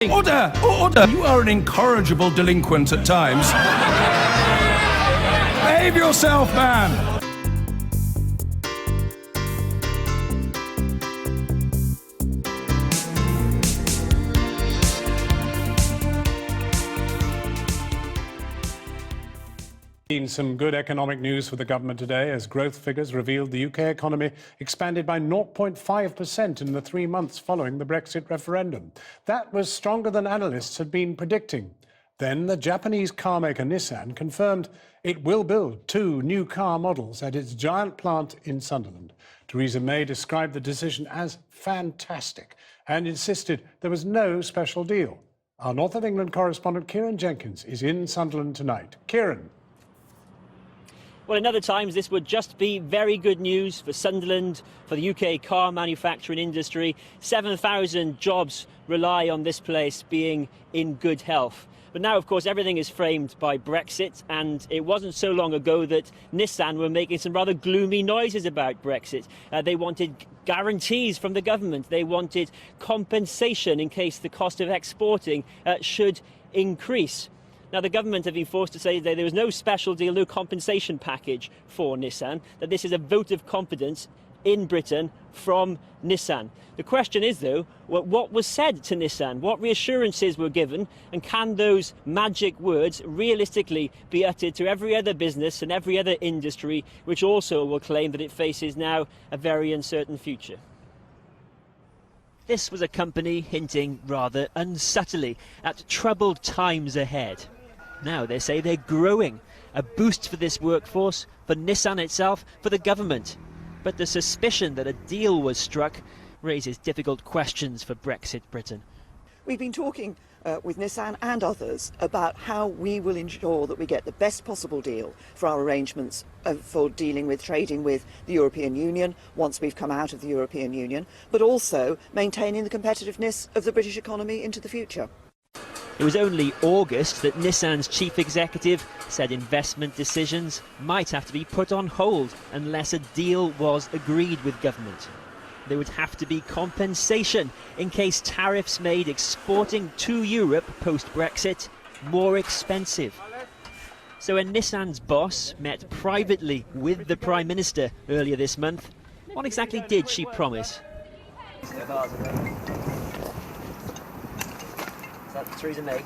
Order! Order! You are an incorrigible delinquent at times. Behave yourself, man! Some good economic news for the government today as growth figures revealed the UK economy expanded by 0.5% in the 3 months following the Brexit referendum. That was stronger than analysts had been predicting. Then the Japanese car maker Nissan confirmed it will build 2 new car models at its giant plant in Sunderland. Theresa May described the decision as fantastic and insisted there was no special deal. Our North of England correspondent Kieran Jenkins is in Sunderland tonight. Kieran. Well, in other times, this would just be very good news for Sunderland, for the UK car manufacturing industry. 7,000 jobs rely on this place being in good health. But now, of course, everything is framed by Brexit, and it wasn't so long ago that Nissan were making some rather gloomy noises about Brexit. They wanted guarantees from the government. They wanted compensation in case the cost of exporting should increase. Now, the government have been forced to say that there was no special deal, no compensation package for Nissan, that this is a vote of confidence in Britain from Nissan. The question is, though, what was said to Nissan? What reassurances were given? And can those magic words realistically be uttered to every other business and every other industry, which also will claim that it faces now a very uncertain future? This was a company hinting rather unsubtly at troubled times ahead. Now they say they're growing, a boost for this workforce, for Nissan itself, for the government. But the suspicion that a deal was struck raises difficult questions for Brexit Britain. We've been talking with Nissan and others about how we will ensure that we get the best possible deal for our arrangements for dealing with trading with the European Union once we've come out of the European Union, but also maintaining the competitiveness of the British economy into the future. It was only August that Nissan's chief executive said investment decisions might have to be put on hold unless a deal was agreed with government. There would have to be compensation in case tariffs made exporting to Europe post-Brexit more expensive. So when Nissan's boss met privately with the Prime Minister earlier this month, what exactly did she promise? Is that Theresa May?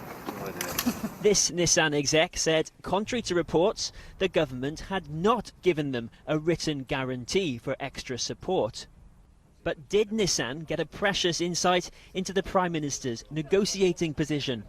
This Nissan exec said, contrary to reports, the government had not given them a written guarantee for extra support. But did Nissan get a precious insight into the Prime Minister's negotiating position?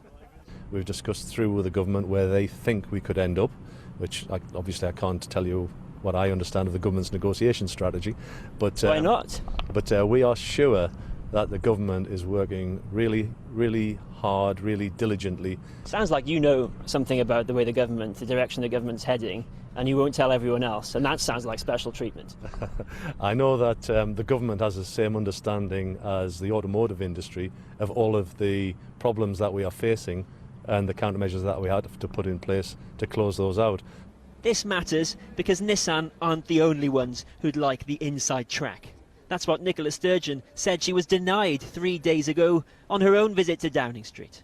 We've discussed through with the government where they think we could end up, which obviously I can't tell you what I understand of the government's negotiation strategy. But why not? But we are sure that the government is working really, really hard, really diligently. Sounds like you know something about the way the direction the government's heading, and you won't tell everyone else, and that sounds like special treatment. I know that the government has the same understanding as the automotive industry of all of the problems that we are facing and the countermeasures that we had to put in place to close those out. This matters because Nissan aren't the only ones who'd like the inside track. That's what Nicola Sturgeon said she was denied 3 days ago on her own visit to Downing Street.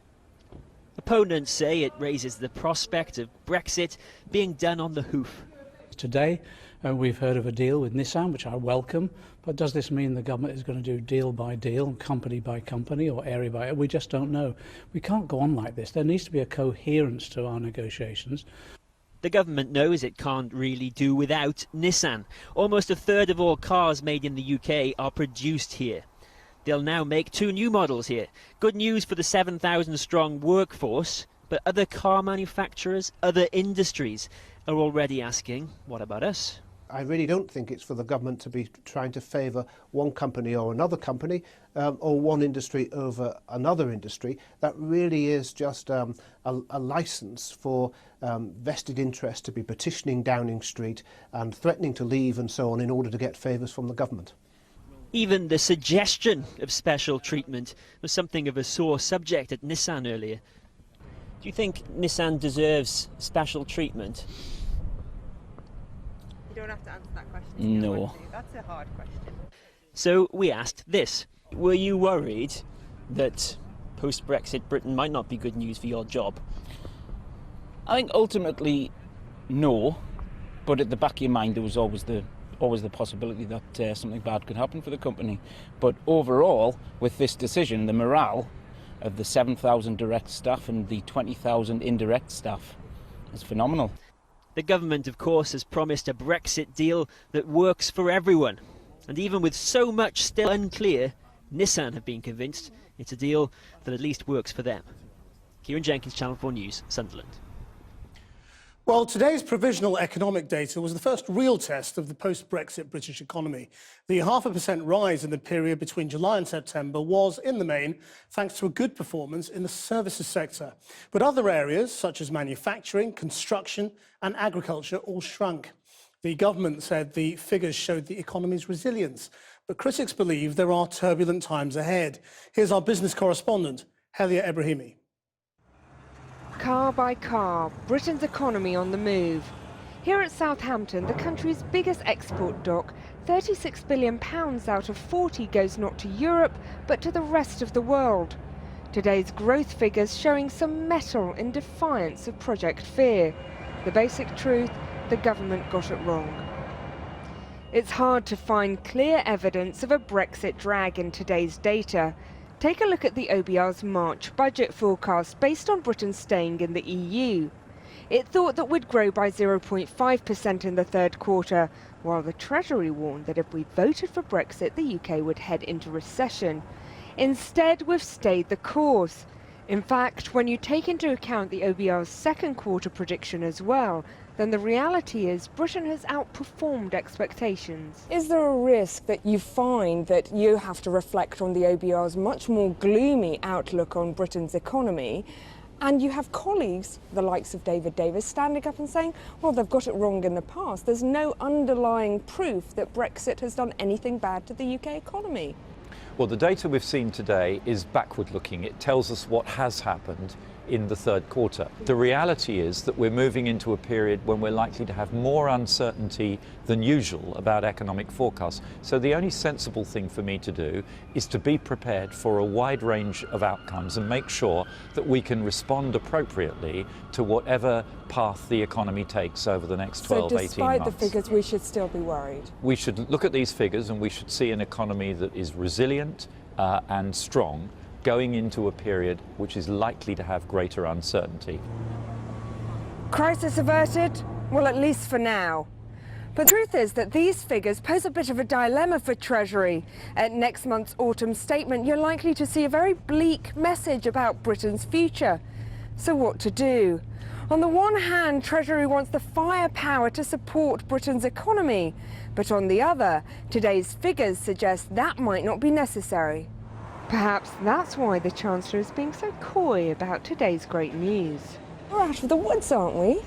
Opponents say it raises the prospect of Brexit being done on the hoof. Today we've heard of a deal with Nissan, which I welcome, but does this mean the government is going to do deal by deal, company by company or area by area? We just don't know. We can't go on like this. There needs to be a coherence to our negotiations. The government knows it can't really do without Nissan. Almost a third of all cars made in the UK are produced here. They'll now make 2 new models here. Good news for the 7,000 strong workforce, but other car manufacturers, other industries are already asking, what about us? I really don't think it's for the government to be trying to favour one company or another company or one industry over another industry. That really is just a licence for vested interest to be petitioning Downing Street and threatening to leave and so on in order to get favours from the government. Even the suggestion of special treatment was something of a sore subject at Nissan earlier. Do you think Nissan deserves special treatment? You don't have to answer that question. No. That's a hard question. So we asked this. Were you worried that post-Brexit Britain might not be good news for your job? I think ultimately, no. But at the back of your mind, there was always the possibility that something bad could happen for the company. But overall, with this decision, the morale of the 7,000 direct staff and the 20,000 indirect staff is phenomenal. The government, of course, has promised a Brexit deal that works for everyone. And even with so much still unclear, Nissan have been convinced it's a deal that at least works for them. Kieran Jenkins, Channel 4 News, Sunderland. Well, today's provisional economic data was the first real test of the post-Brexit British economy. The 0.5% rise in the period between July and September was, in the main, thanks to a good performance in the services sector. But other areas, such as manufacturing, construction and agriculture, all shrunk. The government said the figures showed the economy's resilience, but critics believe there are turbulent times ahead. Here's our business correspondent, Helia Ebrahimi. Car by car, Britain's economy on the move. Here at Southampton, the country's biggest export dock, £36 billion out of 40 goes not to Europe, but to the rest of the world. Today's growth figures showing some mettle in defiance of Project Fear. The basic truth, the government got it wrong. It's hard to find clear evidence of a Brexit drag in today's data. Take a look at the OBR's March budget forecast based on Britain staying in the EU. It thought that we'd grow by 0.5% in the third quarter, while the Treasury warned that if we voted for Brexit, the UK would head into recession. Instead, we've stayed the course. In fact, when you take into account the OBR's second quarter prediction as well, then the reality is Britain has outperformed expectations. Is there a risk that you find that you have to reflect on the OBR's much more gloomy outlook on Britain's economy, and you have colleagues, the likes of David Davis, standing up and saying, well, they've got it wrong in the past. There's no underlying proof that Brexit has done anything bad to the UK economy. Well, the data we've seen today is backward-looking. It tells us what has happened in the third quarter. The reality is that we're moving into a period when we're likely to have more uncertainty than usual about economic forecasts. So the only sensible thing for me to do is to be prepared for a wide range of outcomes and make sure that we can respond appropriately to whatever path the economy takes over the next 12, 18 months. So despite the figures, we should still be worried? We should look at these figures and we should see an economy that is resilient and strong, going into a period which is likely to have greater uncertainty. Crisis averted? Well, at least for now. But the truth is that these figures pose a bit of a dilemma for Treasury. At next month's autumn statement, you're likely to see a very bleak message about Britain's future. So what to do? On the one hand, Treasury wants the firepower to support Britain's economy. But on the other, today's figures suggest that might not be necessary. Perhaps that's why the Chancellor is being so coy about today's great news. We're out of the woods, aren't we?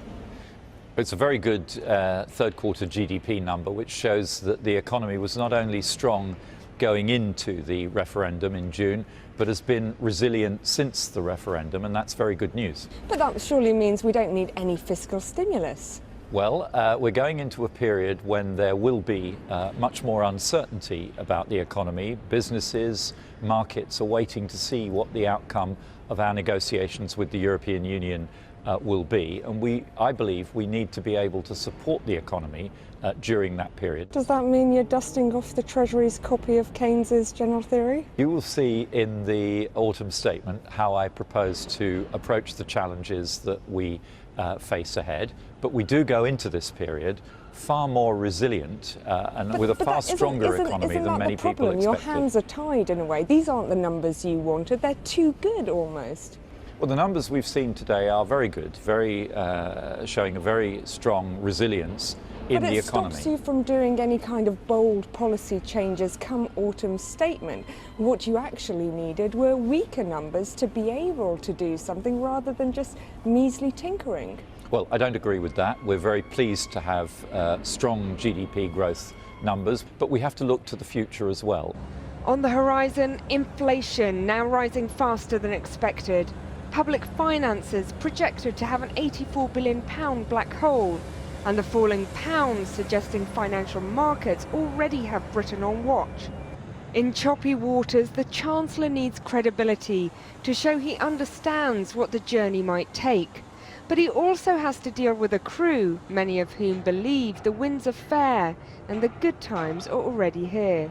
It's a very good third quarter GDP number, which shows that the economy was not only strong going into the referendum in June, but has been resilient since the referendum, and that's very good news. But that surely means we don't need any fiscal stimulus. Well, we're going into a period when there will be much more uncertainty about the economy. Businesses, markets are waiting to see what the outcome of our negotiations with the European Union will be. And I believe we need to be able to support the economy during that period. Does that mean you're dusting off the Treasury's copy of Keynes's general theory? You will see in the autumn statement how I propose to approach the challenges that we face ahead. But we do go into this period far more resilient and with a far stronger economy than many people expected. Your hands are tied in a way. These aren't the numbers you wanted. They're too good almost. Well, the numbers we've seen today are very good, showing a very strong resilience in the economy. But it stops you from doing any kind of bold policy changes come autumn statement. What you actually needed were weaker numbers to be able to do something rather than just measly tinkering. Well, I don't agree with that. We're very pleased to have strong GDP growth numbers, but we have to look to the future as well. On the horizon, inflation now rising faster than expected. Public finances projected to have an £84 billion black hole, and the falling pound suggesting financial markets already have Britain on watch. In choppy waters, the Chancellor needs credibility to show he understands what the journey might take. But he also has to deal with a crew, many of whom believe the winds are fair and the good times are already here.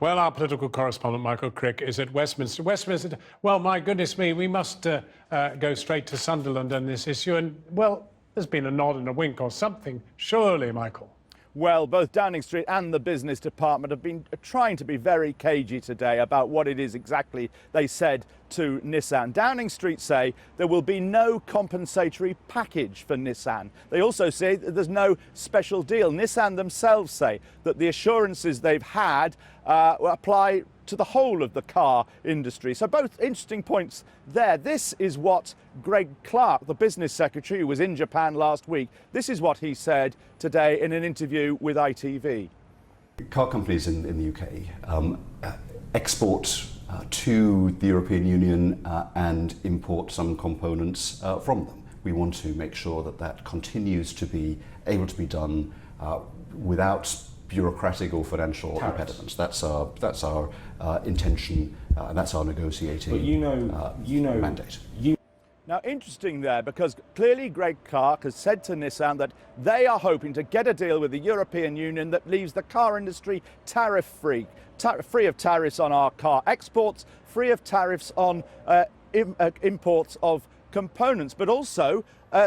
Well, our political correspondent, Michael Crick, is at Westminster. Westminster, well, my goodness me, we must go straight to Sunderland on this issue. And, well, there's been a nod and a wink or something, surely, Michael. Well, both Downing Street and the business department have been trying to be very cagey today about what it is exactly they said to Nissan. Downing Street say there will be no compensatory package for Nissan. They also say that there's no special deal. Nissan themselves say that the assurances they've had apply to the whole of the car industry. So both interesting points there. This is what Greg Clark, the business secretary who was in Japan last week, this is what he said today in an interview with ITV. Car companies in the UK export to the European Union and import some components from them. We want to make sure that that continues to be able to be done without bureaucratic or financial impediments. That's our intention, and that's our negotiating mandate. Now, interesting there, because clearly Greg Clark has said to Nissan that they are hoping to get a deal with the European Union that leaves the car industry tariff-free, free of tariffs on our car exports, free of tariffs on imports of components, but also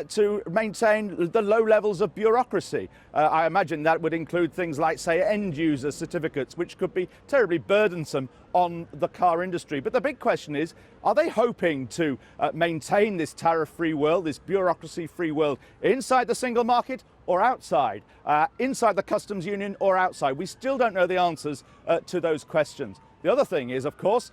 to maintain the low levels of bureaucracy. I imagine that would include things like, say, end-user certificates, which could be terribly burdensome on the car industry. But the big question is, are they hoping to maintain this tariff-free world, this bureaucracy-free world, inside the single market or outside, inside the customs union or outside? We still don't know the answers to those questions. The other thing is, of course,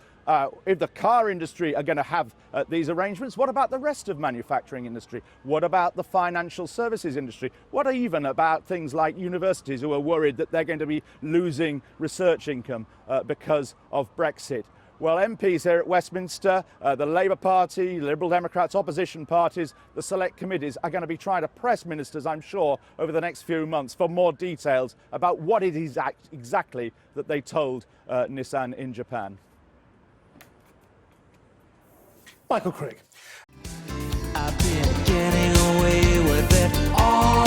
if the car industry are going to have these arrangements, what about the rest of manufacturing industry? What about the financial services industry? What even about things like universities who are worried that they're going to be losing research income because of Brexit? Well, MPs here at Westminster, the Labour Party, Liberal Democrats, opposition parties, the select committees are going to be trying to press ministers, I'm sure, over the next few months for more details about what it is exactly that they told Nissan in Japan. Michael Crick. I've been getting away with it all